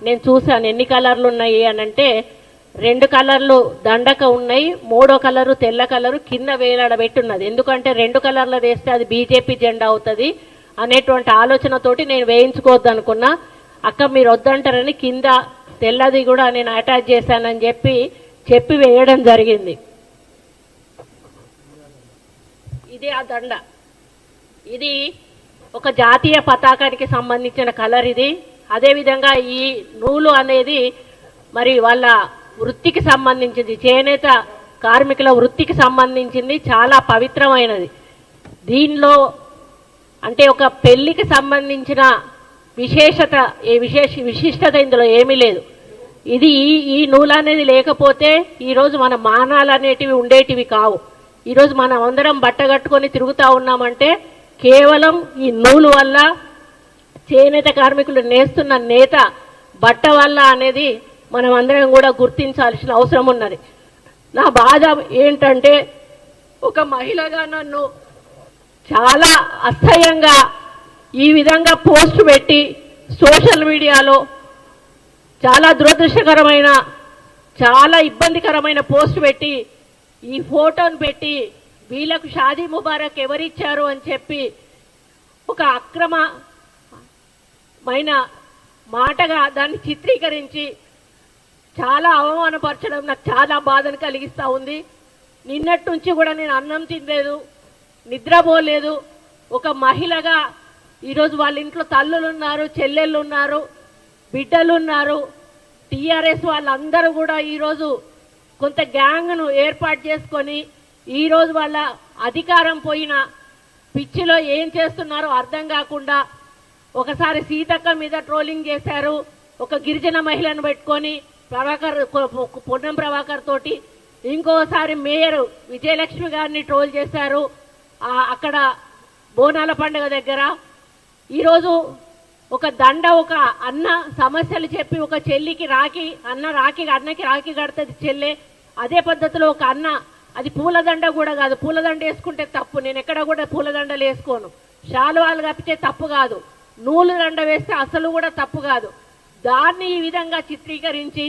నేను చూశాను ఎన్ని కలర్లు ఉన్నాయి అని అంటే 2 కలర్లు దండక ఉన్నాయి, 3వ కలరు తెల్ల కలరు కింద వేలాడబెట్టున్నది. ఎందుకంటే 2 కలర్లు వేస్తే అది బీజేపీ జెండా అవుతుంది అనేటువంటి ఆలోచనతోటి నేను వేయించుకోవద్దు అనుకున్నా. అక్క మీరు వద్దంటారని కింద తెల్లది కూడా నేను అటాచ్ చేశానని చెప్పి వేయడం జరిగింది. ఇది ఆ దండ, ఇది ఒక జాతీయ పతాకానికి సంబంధించిన కలర్ ఇది. అదేవిధంగా ఈ నూలు అనేది మరి వాళ్ళ వృత్తికి సంబంధించింది, చేనేత కార్మికుల వృత్తికి సంబంధించింది, చాలా పవిత్రమైనది. దీనిలో అంటే ఒక పెళ్లికి సంబంధించిన విశిష్టత ఇందులో ఏమీ లేదు. ఇది ఈ నూలు అనేది లేకపోతే ఈరోజు మన మానాలు అనేటివి ఉండేటివి కావు. ఈరోజు మనం అందరం బట్ట కట్టుకొని తిరుగుతూ ఉన్నామంటే కేవలం ఈ నూలు వల్ల, చేనేత కార్మికులు నేస్తున్న నేత బట్ట వల్ల అనేది మనం అందరం కూడా గుర్తించాల్సిన అవసరం ఉన్నది. నా బాధ ఏంటంటే ఒక మహిళగా నన్ను చాలా అసహ్యంగా ఈ విధంగా పోస్ట్ పెట్టి సోషల్ మీడియాలో చాలా దురదృష్టకరమైన, చాలా ఇబ్బందికరమైన పోస్ట్ పెట్టి ఈ ఫోటోను పెట్టి వీళ్ళకు షాదీ ముబారక్ ఎవరిచ్చారు అని చెప్పి ఒక అక్రమమైన మాటగా దాన్ని చిత్రీకరించి చాలా అవమానపరచడం నాకు చాలా బాధను కలిగిస్తూ ఉంది. నిన్నటి నుంచి కూడా నేను అన్నం తినలేదు, నిద్రపోలేదు. ఒక మహిళగా ఈరోజు వాళ్ళ ఇంట్లో తల్లులు ఉన్నారు, చెల్లెళ్ళు ఉన్నారు, బిడ్డలు ఉన్నారు. టీఆర్ఎస్ వాళ్ళందరూ కూడా ఈరోజు కొంత గ్యాంగ్ను ఏర్పాటు చేసుకొని ఈరోజు వాళ్ళ అధికారం పోయిన పిచ్చిలో ఏం చేస్తున్నారో అర్థం కాకుండా ఒకసారి సీతక్క మీద ట్రోలింగ్ చేశారు, ఒక గిరిజన మహిళను పెట్టుకొని పొన్నం ప్రభాకర్ తోటి, ఇంకోసారి మేయర్ విజయలక్ష్మి గారిని ట్రోల్ చేశారు అక్కడ బోనాల పండుగ దగ్గర. ఈరోజు ఒక దండ, ఒక అన్న సమస్యలు చెప్పి ఒక చెల్లికి అన్నకి రాఖీ కడుతుంది చెల్లె. అదే పద్ధతిలో ఒక అన్న, అది పూలదండ కూడా కాదు, పూలదండ వేసుకుంటే తప్పు, నేను ఎక్కడ కూడా పూలదండలు వేసుకోను. శాలువాలు కప్పితే తప్పు కాదు, నూలు దండ వేస్తే అసలు కూడా తప్పు కాదు. దాన్ని ఈ విధంగా చిత్రీకరించి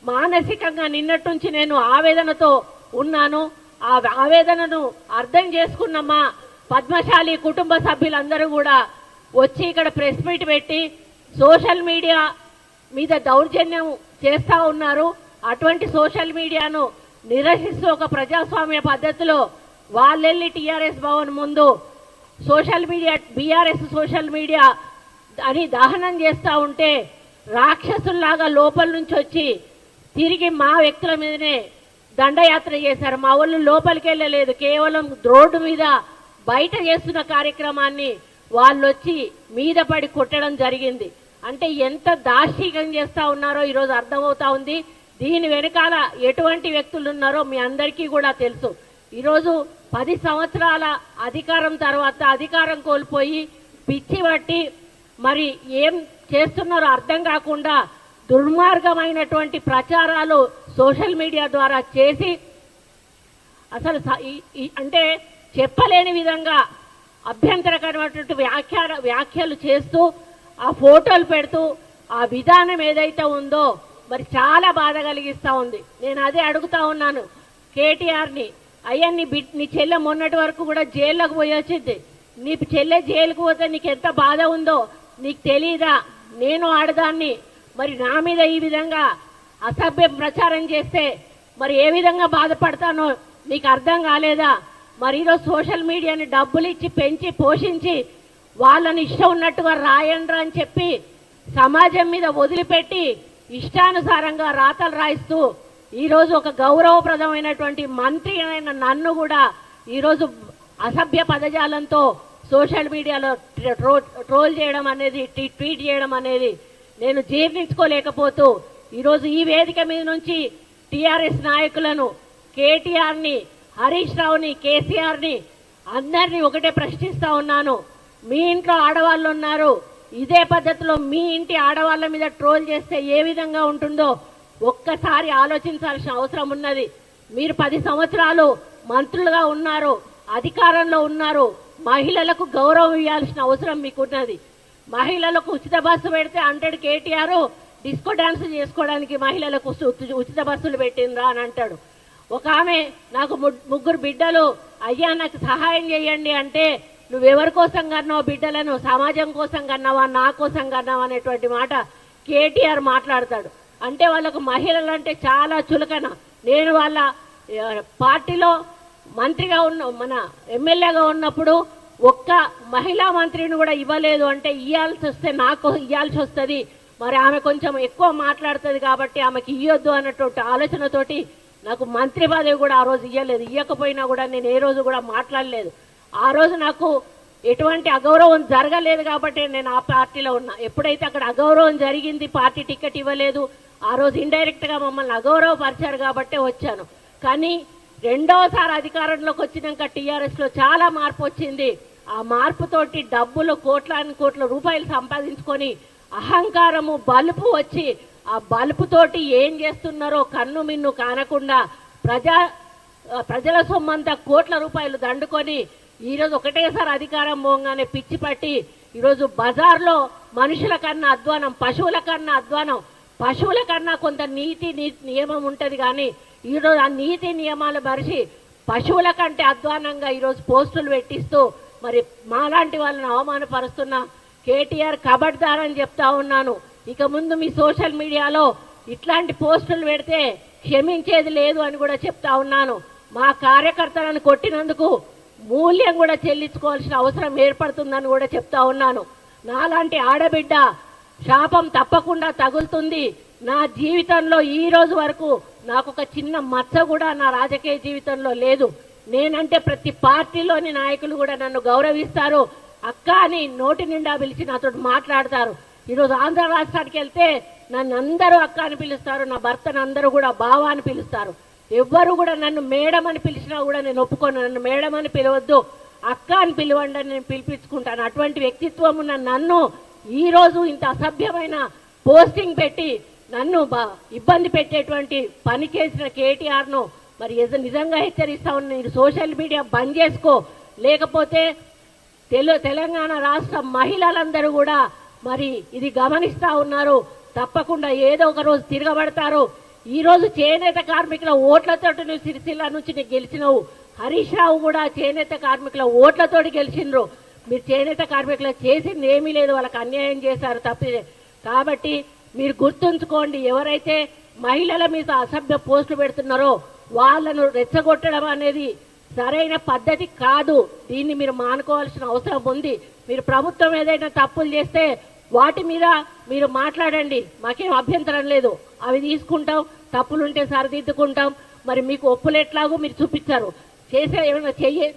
మానసికంగా నిన్నటి నుంచి నేను ఆవేదనతో ఉన్నాను. ఆ ఆవేదనను అర్థం చేసుకున్నమ్మా పద్మశాలి కుటుంబ సభ్యులందరూ కూడా వచ్చి ఇక్కడ ప్రెస్ మీట్ పెట్టి సోషల్ మీడియా మీద దౌర్జన్యం చేస్తూ ఉన్నారు. అటువంటి సోషల్ మీడియాను నిరసిస్తూ ఒక ప్రజాస్వామ్య పద్ధతిలో వాళ్ళెళ్ళి టీఆర్ఎస్ భవన్ ముందు social media, BRS social media అని దహనం చేస్తూ ఉంటే రాక్షసుల్లాగా లోపల నుంచి వచ్చి తిరిగి మా వ్యక్తుల మీదనే దండయాత్ర చేశారు. మా వాళ్ళు లోపలికి వెళ్ళలేదు, కేవలం రోడ్డు మీద బయట చేస్తున్న కార్యక్రమాన్ని వాళ్ళు వచ్చి మీద పడి కొట్టడం జరిగింది. అంటే ఎంత దార్శికం చేస్తూ ఉన్నారో ఈరోజు అర్థమవుతా ఉంది. దీని వెనకాల ఎటువంటి వ్యక్తులు ఉన్నారో మీ అందరికీ కూడా తెలుసు. ఈరోజు 10 సంవత్సరాల అధికారం తర్వాత అధికారం కోల్పోయి పిచ్చి పట్టి మరి ఏం చేస్తున్నారో అర్థం కాకుండా దుర్మార్గమైనటువంటి ప్రచారాలు సోషల్ మీడియా ద్వారా చేసి అసలు అంటే చెప్పలేని విధంగా అభ్యంతరకరమైనటువంటి వ్యాఖ్యలు చేస్తూ ఆ ఫోటోలు పెడుతూ ఆ విధానం ఏదైతే ఉందో మరి చాలా బాధ కలిగిస్తూ ఉంది. నేను అదే అడుగుతా ఉన్నాను కేటీఆర్ని, అయ్యా నీ చెల్లె మొన్నటి వరకు కూడా జైల్లోకి పోయి వచ్చింది, నీ చెల్లె జైలుకు పోతే నీకు ఎంత బాధ ఉందో నీకు తెలీదా? నేను ఆడదాన్ని, మరి నా మీద ఈ విధంగా అసభ్య ప్రచారం చేస్తే మరి ఏ విధంగా బాధపడతానో నీకు అర్థం కాలేదా? మరి ఈరోజు సోషల్ మీడియాని డబ్బులు ఇచ్చి పెంచి పోషించి వాళ్ళని ఇష్టం ఉన్నట్టుగా రాయండ్రా అని చెప్పి సమాజం మీద వదిలిపెట్టి ఇష్టానుసారంగా రాతలు రాయిస్తూ ఈరోజు ఒక గౌరవప్రదమైనటువంటి మంత్రి అయిన నన్ను కూడా ఈరోజు అసభ్య పదజాలంతో సోషల్ మీడియాలో ట్రోల్ చేయడం అనేది, ట్వీట్ చేయడం అనేది నేను జీర్ణించుకోలేకపోతూ ఈరోజు ఈ వేదిక మీద నుంచి టీఆర్ఎస్ నాయకులను, కేటీఆర్ని, హరీష్ రావుని, కేసీఆర్ని అందరినీ ఒకటే ప్రశ్నిస్తా ఉన్నాను. మీ ఇంట్లో ఆడవాళ్ళు ఉన్నారు, ఇదే పద్ధతిలో మీ ఇంటి ఆడవాళ్ళ మీద ట్రోల్ చేస్తే ఏ విధంగా ఉంటుందో ఒక్కసారి ఆలోచించాల్సిన అవసరం ఉన్నది. మీరు 10 సంవత్సరాలు మంత్రులుగా ఉన్నారు, అధికారంలో ఉన్నారు, మహిళలకు గౌరవం ఇవ్వాల్సిన అవసరం మీకున్నది. మహిళలకు ఉచిత బస్సు పెడితే అంటాడు కేటీఆర్, డిస్కో డాన్స్ చేసుకోవడానికి మహిళలకు ఉచిత బస్సులు పెట్టిండ్రా అని అంటాడు. ఒక ఆమె నాకు ముగ్గురు బిడ్డలు, అయ్యా నాకు సహాయం చేయండి అంటే నువ్వెవరి కోసం కన్నావు బిడ్డలను, సమాజం కోసం కన్నావా నా కోసం కన్నావా అనేటువంటి మాట కేటీఆర్ మాట్లాడతాడు. అంటే వాళ్ళకు మహిళలు అంటే చాలా చులకన. నేను వాళ్ళ పార్టీలో మంత్రిగా ఉన్న మన ఎమ్మెల్యేగా ఉన్నప్పుడు ఒక్క మహిళా మంత్రిని కూడా ఇవ్వలేదు. అంటే ఇవ్వాల్సి వస్తే నాకు ఇవ్వాల్సి వస్తుంది, మరి ఆమె కొంచెం ఎక్కువ మాట్లాడుతుంది కాబట్టి ఆమెకి ఇవ్వద్దు అన్నటువంటి ఆలోచనతోటి నాకు మంత్రి పదవి కూడా ఆ రోజు ఇవ్వలేదు. ఇవ్వకపోయినా కూడా నేను ఏ రోజు కూడా మాట్లాడలేదు. ఆ రోజు నాకు ఎటువంటి అగౌరవం జరగలేదు కాబట్టి నేను ఆ పార్టీలో ఉన్నా. ఎప్పుడైతే అక్కడ అగౌరవం జరిగింది, పార్టీ టికెట్ ఇవ్వలేదు, ఆ రోజు ఇండైరెక్ట్గా మమ్మల్ని అగౌరవపరిచారు కాబట్టే వచ్చాను. కానీ రెండోసారి అధికారంలోకి వచ్చినాక టీఆర్ఎస్లో చాలా మార్పు వచ్చింది. ఆ మార్పుతోటి డబ్బులు కోట్ల రూపాయలు సంపాదించుకొని అహంకారము బలుపు వచ్చి ఆ బలుపుతోటి ఏం చేస్తున్నారో కన్ను మిన్ను కానకుండా ప్రజల సొమ్మంతా కోట్ల రూపాయలు దండుకొని ఈరోజు ఒకటేసారి అధికారం పోగానే పిచ్చి పట్టి ఈరోజు బజార్లో మనుషుల కన్నా అధ్వానం, పశువుల కన్నా అధ్వానం. పశువుల కన్నా కొంత నీతి నియమం ఉంటుంది, కానీ ఈరోజు ఆ నీతి నియమాలు మరిచి పశువుల కంటే అధ్వానంగా ఈరోజు పోస్టులు పెట్టిస్తూ మరి మాలాంటి వాళ్ళని అవమానపరుస్తున్న కేటీఆర్ కబడ్దారని చెప్తా ఉన్నాను. ఇక ముందు మీ సోషల్ మీడియాలో ఇట్లాంటి పోస్టులు పెడితే క్షమించేది లేదు అని కూడా చెప్తా ఉన్నాను. మా కార్యకర్తలను కొట్టినందుకు మూల్యం కూడా చెల్లించుకోవాల్సిన అవసరం ఏర్పడుతుందని కూడా చెప్తా ఉన్నాను. నాలాంటి ఆడబిడ్డ శాపం తప్పకుండా తగులుతుంది. నా జీవితంలో ఈ రోజు వరకు నాకు ఒక చిన్న మచ్చ కూడా నా రాజకీయ జీవితంలో లేదు. నేనంటే ప్రతి పార్టీలోని నాయకులు కూడా నన్ను గౌరవిస్తారు. అక్క అని నోటి నిండా పిలిచి నాతో మాట్లాడతారు. ఈరోజు ఆంధ్ర రాష్ట్రానికి వెళ్తే నన్ను అందరూ అక్క అని పిలుస్తారు, నా భర్తను అందరూ కూడా బావ అని పిలుస్తారు. ఎవ్వరు కూడా నన్ను మేడం అని పిలిచినా కూడా నేను ఒప్పుకోను. నన్ను మేడం అని పిలవద్దు, అక్క అని పిలవండి అని నేను పిలిపించుకుంటాను. అటువంటి వ్యక్తిత్వం ఉన్న నన్ను ఈ రోజు ఇంత అసభ్యమైన పోస్టింగ్ పెట్టి నన్ను ఇబ్బంది పెట్టేటువంటి పని చేసిన కేటీఆర్ను మరి నిజంగా హెచ్చరిస్తా ఉన్నా, నేను సోషల్ మీడియా బంద్ చేసుకో, లేకపోతే తెలంగాణ రాష్ట్ర మహిళలందరూ కూడా మరి ఇది గమనిస్తా ఉన్నారు. తప్పకుండా ఏదో ఒక రోజు తిరగబడతారు. ఈ రోజు చేనేత కార్మికుల ఓట్లతో నువ్వు సిరిసిల్ల నుంచి నీకు గెలిచినవు. హరీష్ రావు కూడా చేనేత కార్మికుల ఓట్లతోటి గెలిచినరు. మీరు చేనేత కార్మికులకు చేసింది ఏమీ లేదు, వాళ్ళకి అన్యాయం చేశారు తప్పిదే. కాబట్టి మీరు గుర్తుంచుకోండి, ఎవరైతే మహిళల మీద అసభ్య పోస్టులు పెడుతున్నారో వాళ్ళను రెచ్చగొట్టడం అనేది సరైన పద్ధతి కాదు. దీన్ని మీరు మానుకోవాల్సిన అవసరం ఉంది. మీరు ప్రభుత్వం ఏదైనా తప్పులు చేస్తే వాటి మీద మీరు మాట్లాడండి, మాకేం అభ్యంతరం లేదు. అవి తీసుకుంటాం, తప్పులుంటే సరిదిద్దుకుంటాం. మరి మీకు ఒప్పులు ఎట్లాగో మీరు చూపించారు, చేసే ఏమైనా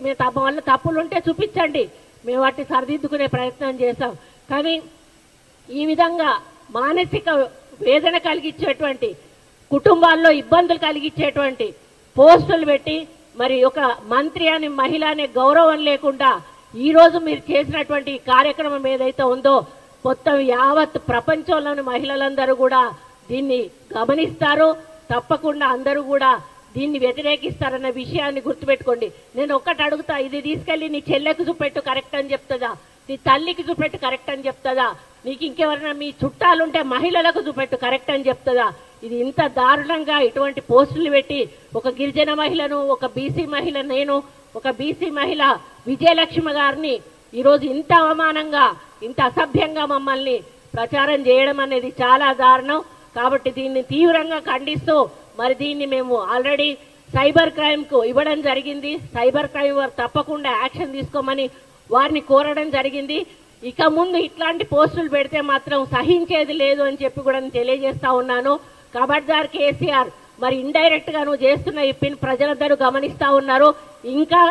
మీరు వల్ల తప్పులుంటే చూపించండి, మేము వాటిని సరిదిద్దుకునే ప్రయత్నం చేస్తాం. కానీ ఈ విధంగా మానసిక వేదన కలిగించేటువంటి, కుటుంబాల్లో ఇబ్బందులు కలిగించేటువంటి పోస్టులు పెట్టి మరి ఒక మంత్రి అని మహిళ అనే గౌరవం లేకుండా ఈరోజు మీరు చేసినటువంటి కార్యక్రమం ఏదైతే ఉందో మొత్తం యావత్ ప్రపంచంలోని మహిళలందరూ కూడా దీన్ని గమనిస్తారు. తప్పకుండా అందరూ కూడా దీన్ని వ్యతిరేకిస్తారన్న విషయాన్ని గుర్తుపెట్టుకోండి. నేను ఒక్కటి అడుగుతా, ఇది తీసుకెళ్లి నీ చెల్లెకు చూపెట్టు కరెక్ట్ అని చెప్తుందా, నీ తల్లికి చూపెట్టు కరెక్ట్ అని చెప్తుందా, నీకు ఇంకెవరైనా మీ చుట్టాలుంటే మహిళలకు చూపెట్టు కరెక్ట్ అని చెప్తుందా? ఇది ఇంత దారుణంగా ఇటువంటి పోస్టులు పెట్టి ఒక గిరిజన మహిళను, ఒక బీసీ మహిళ, నేను ఒక బీసీ మహిళ విజయలక్ష్మి గారిని ఈరోజు ఇంత అవమానంగా ఇంత అసభ్యంగా మమ్మల్ని ప్రచారం చేయడం అనేది చాలా దారుణం. కాబట్టి దీన్ని తీవ్రంగా ఖండిస్తూ మరి దీన్ని మేము ఆల్రెడీ సైబర్ క్రైమ్కు ఇవ్వడం జరిగింది. సైబర్ క్రైమ్ వారు తప్పకుండా యాక్షన్ తీసుకోమని వారిని కోరడం జరిగింది. ఇక ముందు ఇట్లాంటి పోస్టులు పెడితే మాత్రం సహించేది లేదు అని చెప్పి కూడా నేను తెలియజేస్తా ఉన్నాను. కబడ్దార్ కేసీఆర్, మరి ఇండైరెక్ట్ గా నువ్వు చేస్తున్న ఈ పిన్ ప్రజలందరూ గమనిస్తా ఉన్నారు. ఇంకా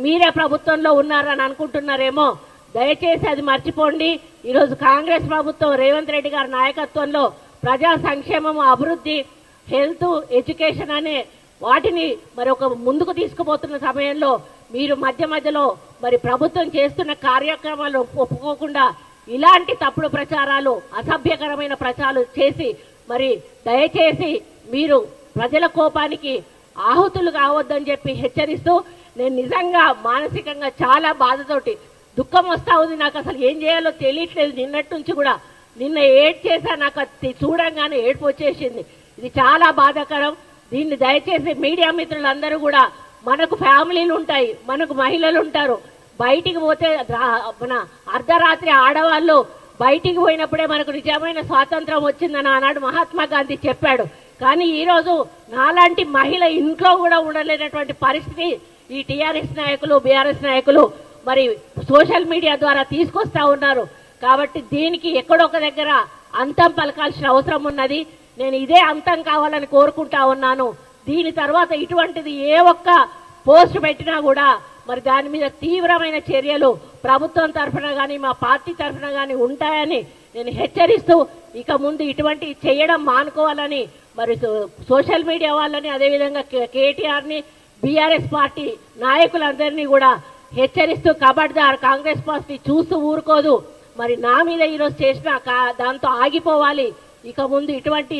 మీరే ప్రభుత్వంలో ఉన్నారని అనుకుంటున్నారేమో, దయచేసి అది మర్చిపోండి. ఈరోజు కాంగ్రెస్ ప్రభుత్వం రేవంత్ రెడ్డి గారి నాయకత్వంలో ప్రజా సంక్షేమం, అభివృద్ధి, హెల్త్, ఎడ్యుకేషన్ అనే వాటిని మరి ఒక ముందుకు తీసుకుపోతున్న సమయంలో మీరు మధ్యలో మరి ప్రభుత్వం చేస్తున్న కార్యక్రమాలు ఒప్పుకోకుండా ఇలాంటి తప్పుడు ప్రచారాలు, అసభ్యకరమైన ప్రచారాలు చేసి మరి దయచేసి మీరు ప్రజల కోపానికి ఆహుతులు కావద్దని చెప్పి హెచ్చరిస్తూ, నేను నిజంగా మానసికంగా చాలా బాధతోటి దుఃఖం వస్తా ఉంది. నాకు అసలు ఏం చేయాలో తెలియట్లేదు. నిన్నటి నుంచి కూడా నిన్న ఏడ్ చేశా, నాకు అది చూడంగానే ఏడుపు వచ్చేసింది. ఇది చాలా బాధాకరం. దీన్ని దయచేసి మీడియా మిత్రులందరూ కూడా, మనకు ఫ్యామిలీలు ఉంటాయి, మనకు మహిళలు ఉంటారు. బయటికి పోతే మన అర్ధరాత్రి ఆడవాళ్ళు బయటికి పోయినప్పుడే మనకు నిజమైన స్వాతంత్రం వచ్చిందని ఆనాడు మహాత్మా గాంధీ చెప్పాడు. కానీ ఈరోజు నాలాంటి మహిళ ఇంట్లో కూడా ఉండలేనటువంటి పరిస్థితి ఈ టీఆర్ఎస్ నాయకులు, బీఆర్ఎస్ నాయకులు మరి సోషల్ మీడియా ద్వారా తీసుకొస్తా ఉన్నారు. కాబట్టి దీనికి ఎక్కడొక దగ్గర అంతం పలకాల్సిన అవసరం ఉన్నది. నేను ఇదే అంతం కావాలని కోరుకుంటా ఉన్నాను. దీని తర్వాత ఇటువంటిది ఏ ఒక్క పోస్ట్ పెట్టినా కూడా మరి దాని మీద తీవ్రమైన చర్యలు ప్రభుత్వం తరఫున కానీ మా పార్టీ తరఫున కానీ ఉంటాయని నేను హెచ్చరిస్తూ, ఇక ముందు ఇటువంటి చేయడం మానుకోవాలని మరి సోషల్ మీడియా వాళ్ళని, అదేవిధంగా కేటీఆర్ని, బీఆర్ఎస్ పార్టీ నాయకులందరినీ కూడా హెచ్చరిస్తూ, కబడ్దార్ కాంగ్రెస్ పార్టీ చూస్తూ ఊరుకోదు. మరి నా మీద ఈరోజు చేసిన దాంతో ఆగిపోవాలి. ఇక ముందు ఇటువంటి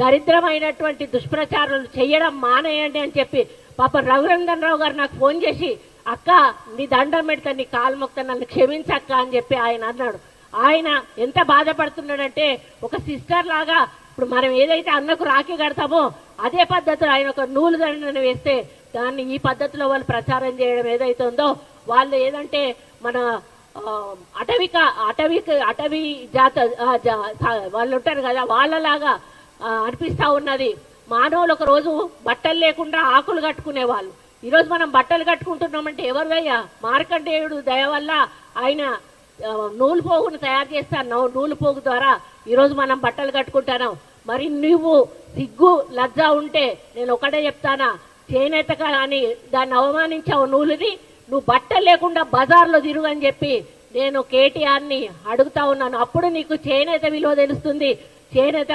దరిద్రమైనటువంటి దుష్ప్రచారాలు చేయడం మానేయండి అని చెప్పి పాప రఘునందన్ రావు గారు నాకు ఫోన్ చేసి, అక్క నీ దండం పెడతా, నీ కాలు మొక్తా, నన్ను క్షమించక్క అని చెప్పి ఆయన అన్నాడు. ఆయన ఎంత బాధపడుతున్నాడంటే, ఒక సిస్టర్ లాగా ఇప్పుడు మనం ఏదైతే అన్నకు రాఖీ కడతామో అదే పద్ధతిలో ఆయన ఒక నూలు దండను వేస్తే దాన్ని ఈ పద్ధతిలో వాళ్ళు ప్రచారం చేయడం ఏదైతే ఉందో, వాళ్ళు ఏదంటే మన అటవీ జాత వాళ్ళు ఉంటారు కదా, వాళ్ళలాగా అనిపిస్తా ఉన్నది. మానవులు ఒక రోజు బట్టలు లేకుండా ఆకులు కట్టుకునే వాళ్ళు. ఈరోజు మనం బట్టలు కట్టుకుంటున్నామంటే ఎవరిదయ్యా? మార్కండేయుడు దయ వల్ల ఆయన నూలు పోగును తయారు చేస్తాను. నూలు పోగు ద్వారా ఈరోజు మనం బట్టలు కట్టుకుంటున్నాం. మరి నువ్వు సిగ్గు లజ్జ ఉంటే నేను ఒకటే చెప్తానా, చేనేత అని దాన్ని అవమానించావు నూలుని, నువ్వు బట్టలు లేకుండా బజార్లో తిరుగు అని చెప్పి నేను కేటీఆర్ని అడుగుతా ఉన్నాను. అప్పుడు నీకు చేనేత విలువ తెలుస్తుంది, చేనేత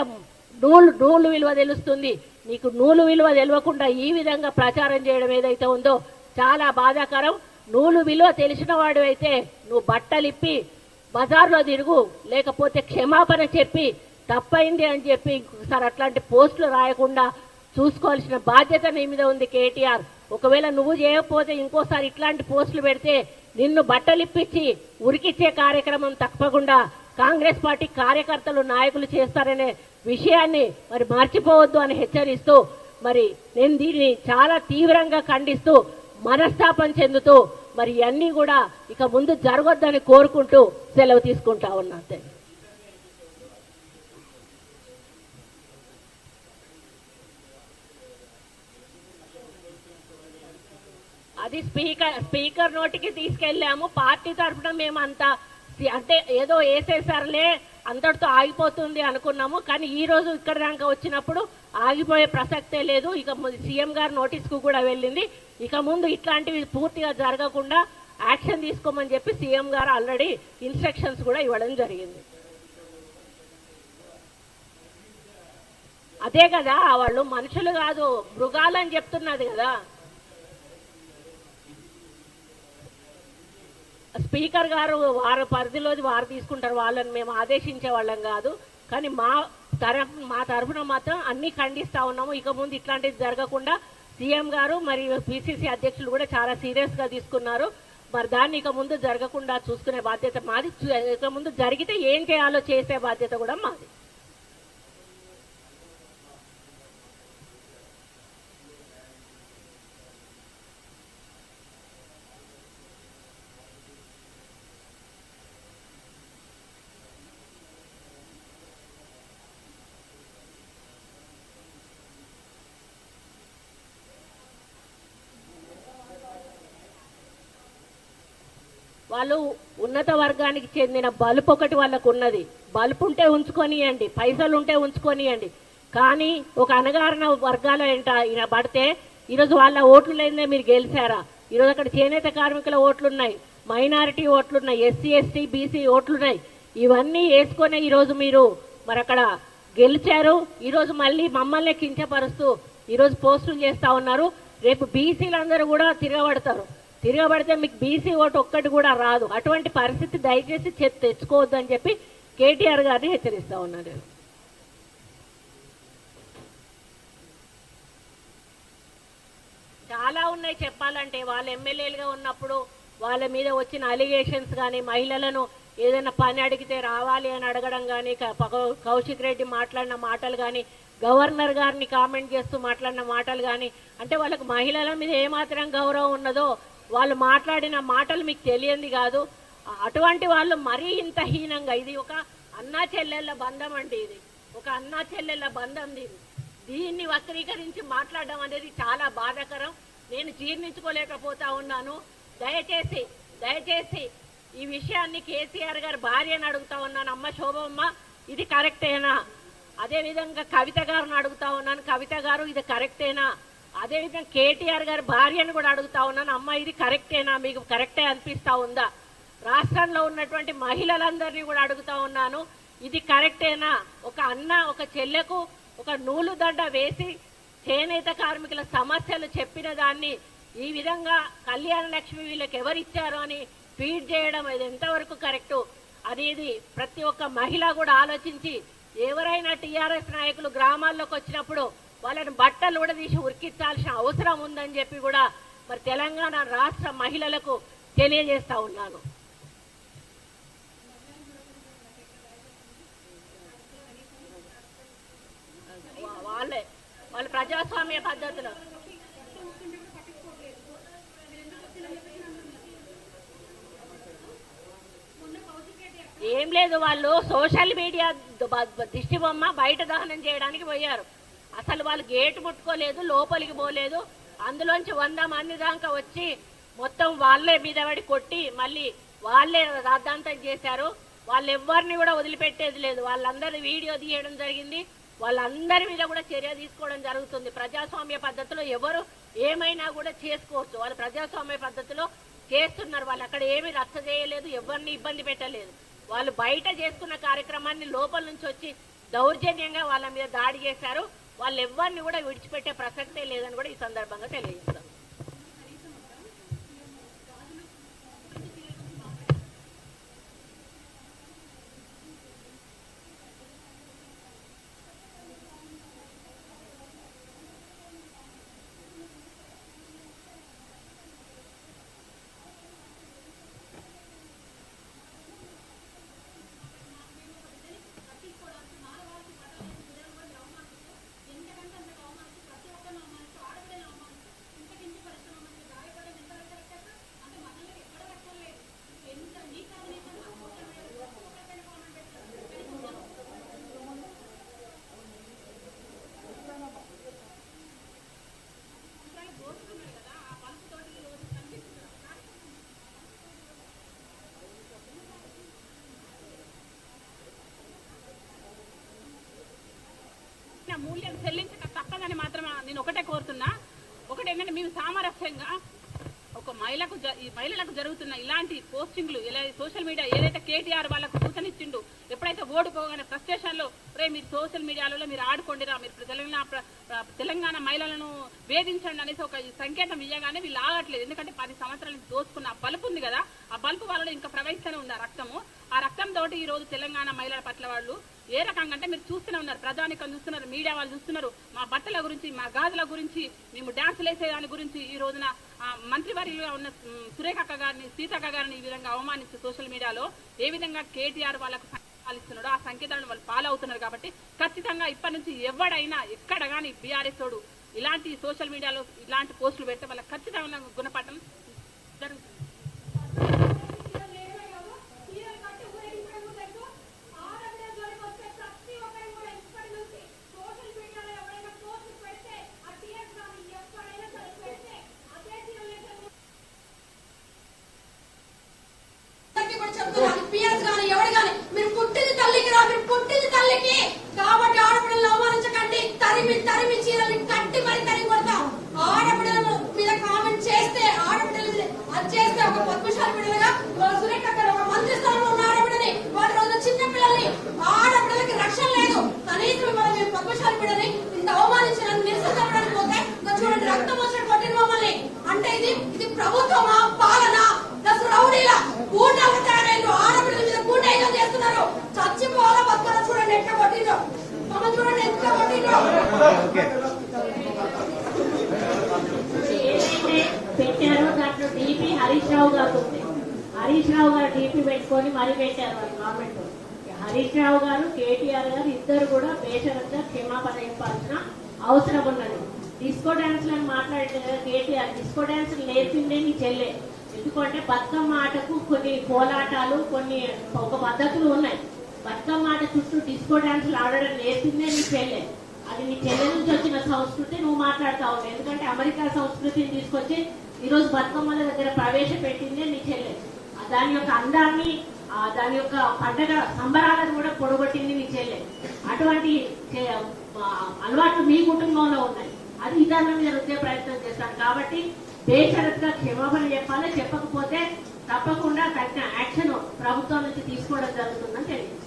నూలు విలువ తెలుస్తుంది. నీకు నూలు విలువ తెలియకుండా ఈ విధంగా ప్రచారం చేయడం ఏదైతే ఉందో చాలా బాధాకరం. నూలు విలువ తెలిసిన వాడు అయితే నువ్వు బట్టలిప్పి బజార్లో తిరుగు, లేకపోతే క్షమాపణ చెప్పి తప్పైంది అని చెప్పి ఇంకొకసారి అట్లాంటి పోస్టులు రాయకుండా చూసుకోవాల్సిన బాధ్యత నీ మీద ఉంది కేటీఆర్. ఒకవేళ నువ్వు చేయకపోతే ఇంకోసారి ఇట్లాంటి పోస్టులు పెడితే నిన్ను బట్టలిప్పించి ఉరికిచ్చే కార్యక్రమం తప్పకుండా కాంగ్రెస్ పార్టీ కార్యకర్తలు, నాయకులు చేస్తారనే విషయాన్ని మరి మర్చిపోవద్దు అని హెచ్చరిస్తూ, మరి నేను దీన్ని చాలా తీవ్రంగా ఖండిస్తూ, మనస్తాపం చెందుతూ మరి అన్నీ కూడా ఇక ముందు జరగొద్దని కోరుకుంటూ సెలవు తీసుకుంటా ఉన్నా. అది స్పీకర్ నోటికి తీసుకెళ్ళాము. పార్టీ తరఫున మేము అంతా అంటే ఏదో వేసేసారులే అంతటితో ఆగిపోతుంది అనుకున్నాము. కానీ ఈ రోజు ఇక్కడ దాకా వచ్చినప్పుడు ఆగిపోయే ప్రసక్తే లేదు. ఇక సీఎం గారు నోటీస్కు కూడా వెళ్ళింది. ఇక ముందు ఇట్లాంటివి పూర్తిగా జరగకుండా యాక్షన్ తీసుకోమని చెప్పి సీఎం గారు ఆల్రెడీ ఇన్స్ట్రక్షన్స్ కూడా ఇవ్వడం జరిగింది. అదే కదా, వాళ్ళు మనుషులు కాదు మృగాలని చెప్తున్నది కదా. స్పీకర్ గారు వారి పరిధిలోది వారు తీసుకుంటారు, వాళ్ళని మేము ఆదేశించే వాళ్ళం కాదు. కానీ మా తరఫున మాత్రం అన్ని ఖండిస్తా ఉన్నాము. ఇక ముందు ఇట్లాంటిది జరగకుండా సీఎం గారు మరియు పిసిసి అధ్యక్షులు కూడా చాలా సీరియస్ గా తీసుకున్నారు. మరి దాన్ని ఇక ముందు జరగకుండా చూసుకునే బాధ్యత మాది. ఇక ముందు జరిగితే ఏం చేయాలో చేసే బాధ్యత కూడా మాది. వాళ్ళు ఉన్నత వర్గానికి చెందిన బలుపు ఒకటి వాళ్ళకు ఉన్నది. బలుపు ఉంటే ఉంచుకొనియండి, పైసలు ఉంటే ఉంచుకొనియండి. కానీ ఒక అణగారిన వర్గాల ఈయన పడితే ఈరోజు వాళ్ళ ఓట్లు లేదే మీరు గెలిచారా? ఈరోజు అక్కడ చేనేత కార్మికుల ఓట్లున్నాయి, మైనారిటీ ఓట్లున్నాయి, ఎస్సీ ఎస్టీ బీసీ ఓట్లున్నాయి. ఇవన్నీ వేసుకొని ఈరోజు మీరు మరి అక్కడ గెలిచారు. ఈరోజు మళ్ళీ మమ్మల్ని కించపరుస్తూ ఈరోజు పోస్టులు చేస్తా ఉన్నారు. రేపు బీసీలందరూ కూడా తిరగబడితే మీకు బీసీ ఓటు ఒక్కటి కూడా రాదు. అటువంటి పరిస్థితి దయచేసి తెచ్చుకోవద్దు అని చెప్పి కేటీఆర్ గారిని హెచ్చరిస్తా ఉన్నారు. చాలా ఉన్నాయి చెప్పాలంటే. వాళ్ళ ఎమ్మెల్యేలుగా ఉన్నప్పుడు వాళ్ళ మీద వచ్చిన అలిగేషన్స్ కానీ, మహిళలను ఏదైనా పని అడిగితే రావాలి అని అడగడం కానీ, కౌశిక్ రెడ్డి మాట్లాడిన మాటలు కానీ, గవర్నర్ గారిని కామెంట్ చేస్తూ మాట్లాడిన మాటలు కానీ, అంటే వాళ్ళకు మహిళల మీద ఏమాత్రం గౌరవం ఉన్నదో వాళ్ళు మాట్లాడిన మాటలు మీకు తెలియంది కాదు. అటువంటి వాళ్ళు మరీ ఇంత హీనంగా, ఇది ఒక అన్నా చెల్లెళ్ళ బంధం అండి, ఇది ఒక అన్నా చెల్లెళ్ళ బంధం. దీన్ని వక్రీకరించి మాట్లాడడం అనేది చాలా బాధాకరం. నేను జీర్ణించుకోలేకపోతా ఉన్నాను. దయచేసి ఈ విషయాన్ని కేసీఆర్ గారి భార్యను అడుగుతా ఉన్నాను, అమ్మ శోభమ్మ ఇది కరెక్టేనా? అదేవిధంగా కవిత గారిని అడుగుతా ఉన్నాను, కవిత గారు ఇది కరెక్టేనా? అదేవిధంగా కేటీఆర్ గారి భార్యను కూడా అడుగుతా ఉన్నాను, అమ్మ ఇది కరెక్టేనా? మీకు కరెక్టే అనిపిస్తా ఉందా? రాష్ట్రంలో ఉన్నటువంటి మహిళలందరినీ కూడా అడుగుతా ఉన్నాను, ఇది కరెక్టేనా? ఒక అన్న ఒక చెల్లెకు ఒక నూలు దండ వేసి చేనేత కార్మికుల సమస్యలు చెప్పిన దాన్ని ఈ విధంగా కళ్యాణ లక్ష్మి వీళ్ళకి ఎవరిచ్చారు అని ట్వీట్ చేయడం ఇది ఎంతవరకు కరెక్టు అనేది ప్రతి ఒక్క మహిళ కూడా ఆలోచించి, ఎవరైనా టీఆర్ఎస్ నాయకులు గ్రామాల్లోకి వచ్చినప్పుడు వాళ్ళని బట్టలు కూడా తీసి ఉరికించాల్సిన అవసరం ఉందని చెప్పి కూడా మరి తెలంగాణ రాష్ట్ర మహిళలకు తెలియజేస్తా ఉన్నాను. వాళ్ళ ప్రజాస్వామ్య పద్ధతిలో ఏం లేదు, వాళ్ళు సోషల్ మీడియా దిష్టి బొమ్మ బయట దహనం చేయడానికి పోయారు. అసలు వాళ్ళు గేటు ముట్టుకోలేదు, లోపలికి పోలేదు. అందులోంచి 100 మంది దాకా వచ్చి మొత్తం వాళ్ళే మీద పడి కొట్టి మళ్ళీ వాళ్ళే రాద్ధాంతం చేశారు. వాళ్ళు ఎవరిని కూడా వదిలిపెట్టేది లేదు. వాళ్ళందరి వీడియో తీయడం జరిగింది. వాళ్ళందరి మీద కూడా చర్య తీసుకోవడం జరుగుతుంది. ప్రజాస్వామ్య పద్ధతిలో ఎవరు ఏమైనా కూడా చేసుకోవచ్చు. వాళ్ళు ప్రజాస్వామ్య పద్ధతిలో చేస్తున్నారు. వాళ్ళు అక్కడ ఏమీ రచ్చ చేయలేదు, ఎవరిని ఇబ్బంది పెట్టలేదు. వాళ్ళు బయట చేసుకున్న కార్యక్రమాన్ని లోపల నుంచి వచ్చి దౌర్జన్యంగా వాళ్ళ మీద దాడి చేశారు. వాళ్ళు ఎవరిని కూడా విడిచిపెట్టే ప్రసక్తే లేదని కూడా ఈ సందర్భంగా తెలియజేస్తాం. మూల్యం చెల్లించక తప్పదని మాత్రం నేను ఒకటే కోరుతున్నా. ఒకటేంటంటే మేము సామరస్యంగా ఒక మహిళలకు జరుగుతున్న ఇలాంటి పోస్టింగ్లు సోషల్ మీడియా ఏదైతే కేటీఆర్ వాళ్ళకు సూచన ఇచ్చిండు, ఎప్పుడైతే ఓడిపోగానే ఫ్రస్ట్రేషన్ లో మీరు సోషల్ మీడియాలో మీరు ఆడుకోండిరా, మీరు తెలంగాణ మహిళలను వేధించండి అనేసి ఒక సంకేతం ఇయ్యగానే వీళ్ళు ఆగట్లేదు. ఎందుకంటే 10 సంవత్సరాల నుంచి దోచుకున్న ఆ బలుపు ఉంది కదా, ఆ బలుపు వాళ్ళలో ఇంకా ప్రవహిస్తూనే ఉంది ఆ రక్తము. ఆ రక్తం తోటి ఈ రోజు తెలంగాణ మహిళల పట్ల వాళ్ళు ఏ రకంగా అంటే మీరు చూస్తూనే ఉన్నారు, ప్రజానికం చూస్తున్నారు, మీడియా వాళ్ళు చూస్తున్నారు. మా బట్టల గురించి, మా గాజుల గురించి, మేము డాన్సులు వేసేదాని గురించి ఈ రోజున మంత్రివర్యులుగా ఉన్న సురేఖ అక్క గారిని, సీతక్క గారిని ఈ విధంగా అవమానిస్తూ సోషల్ మీడియాలో ఏ విధంగా కేటీఆర్ వాళ్ళకు సంకేతాలు ఆ సంకేతాలను వాళ్ళు ఫాలో అవుతున్నారు. కాబట్టి ఖచ్చితంగా ఇప్పటి నుంచి ఎవడైనా ఎక్కడ కానీ బీఆర్ఎస్ తోడు ఇలాంటి సోషల్ మీడియాలో ఇలాంటి పోస్టులు పెడితే వాళ్ళకి ఖచ్చితంగా గుణపాఠం జరుగుతుంది. కాబట్టి ఆడపిల్లలు అవమానించకండి, తరిమి చీరలు కట్టి మరి తరిమి కొడతాం. ఆడపిల్లల మీద కామెంట్ చేస్తే, ఆడపిల్లల మీద అది చేస్తే ఒక పద్మశాలి బిడ్డలుగా సురేఖ ఒక మంత్రి స్థానంలో ఉన్న ఆడబిడ్డని వాటి రోజున చిన్న పిల్లల్ని ఆడపిల్లలకి రక్షణ లేదు. కనీసం మనం మేము పద్మశాలి బిడ్డని ఇంత అవమానించిన నిరసన చెప్పడానికి పోతే చూడండి రక్తం వచ్చినట్టు కొట్టిన మమ్మల్ని. అంటే ఇది ప్రభుత్వమా పాలన? దశ రౌడీల గూండాలు తయారైన ఆడపిల్లల మీద గూండాయిజం చేస్తున్నారు. చచ్చిపోవాలా బతుకాల చూడండి ఎట్లా కొట్టిండ్రో, మమ్మల్ని చూడండి ఎంత కొట్టిండ్రో. ఏదైతే పెట్టారో దాంట్లో డిపి హరీష్ రావు గారు ఉంది. హరీష్ రావు గారు డీపీ పెట్టుకొని మరీ పెట్టారు వాళ్ళు కామెంట్. హరీష్ రావు గారు, కేటీఆర్ గారు ఇద్దరు కూడా బేషరత్గా క్షమాపణ చెప్పాల్సిన అవసరం ఉన్నది. డిస్కో డాన్స్లను మాట్లాడలేదు కదా కేటీఆర్, డిస్కో డాన్సులు నేర్పిందే నీ చెల్లె. ఎందుకంటే బతుకమ్మ ఆటకు కొన్ని కోలాటాలు, కొన్ని ఒక పద్ధతులు ఉన్నాయి. బతుకమ్మ ఆట చుట్టూ డిస్కో డాన్సులు ఆడడం నేర్పిందే నీ చెల్లె. అది నీ చెల్లె నుంచి వచ్చిన సంస్కృతి నువ్వు మాట్లాడుతా ఉన్నావు. ఎందుకంటే అమెరికా సంస్కృతిని తీసుకొచ్చి ఈరోజు బతుకమ్మల దగ్గర ప్రవేశపెట్టిందే నీ చెల్లె. దాని యొక్క అందాన్ని, దాని యొక్క పండగ సంబరాలను కూడా పొడగొట్టింది నీ చెల్లె. అటువంటి అలవాట్లు మీ కుటుంబంలో ఉన్నాయి. అది విధానం మీద రుద్దే ప్రయత్నం చేస్తాను. కాబట్టి బేషరత్గా క్షమాపణ చెప్పాలి. చెప్పకపోతే తప్పకుండా తగిన యాక్షన్ ప్రభుత్వం నుంచి తీసుకోవడం జరుగుతుందని తెలియదు.